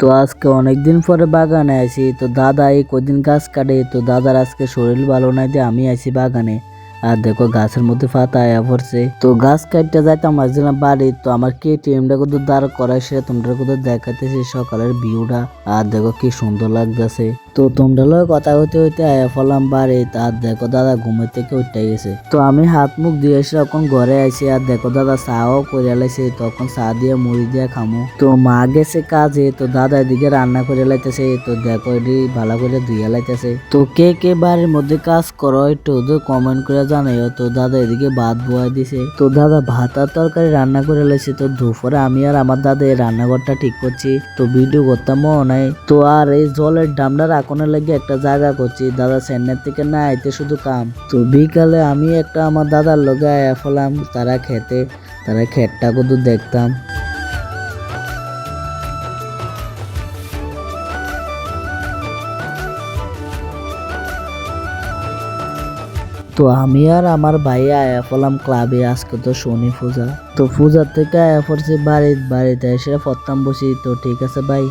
তো আজকে অনেকদিন পরে বাগানে আইছি। তো দাদা এই কদিন গাছ কাটে, তো দাদার আজকে শরীর ভালো নাই দিয়ে আমি আইছি বাগানে। আর দেখো গাছের মধ্যে পাতা আয়া পড়ছে। তো গাছ কাটতে যাইতাম আসছিলাম বাড়ি, তো আমার কেটিএমটা কত দাঁড় করাইছে তোমরা কত দেখাইতেছি সকালের ভিউটা। আর দেখো কি সুন্দর লাগতেছে। তো তোমরা লগে কথা হইতে হইতে আয়া ফেলাম বাড়ি। আর দেখো দাদা ঘুমের থেকে উঠে গেছে। তো আমি হাত মুখ দিয়ে এসে এখন ঘরে আইছি। আর দেখো দাদা চাও করে লাইছে, তখন চা দিয়ে মুড়ি দিয়ে খামো। তো মা গেছে কাজে, তো দাদা এদিকে রান্না করে লাইতেছে। তো দেখো এটি ভালো করে ধুইয়া লাইতেছে। তো কে কে বাড়ির মধ্যে কাজ করো একটু কমেন্ট করে জানাইও। তো দাদা এদিকে ভাত বয়া দিছে। তো দাদা ভাত আর তরকারি রান্না করে লাইছে। তো দুপুরে আমি আর আমার দাদা এই রান্নাঘরটা ঠিক করছি। তো ভিডিও করতাম নাই। তো আর এই জলের ডামটা রাখনের লাগে একটা জায়গা করছি। দাদা চেন্নাই থেকে না আইতে শুধু কাম। তো বিকালে আমি একটা আমার দাদার লগে আয়া ফেলাম তারা খেতটা কত দেখতাম। তো আমি আর আমার ভাই আয়া পড়লাম ক্লাবে। আজকে তো শনি পূজা। তো পূজার থেকে আয়া পড়ছি বাড়িতে এসে পড়তাম বসি। তো ঠিক আছে ভাই।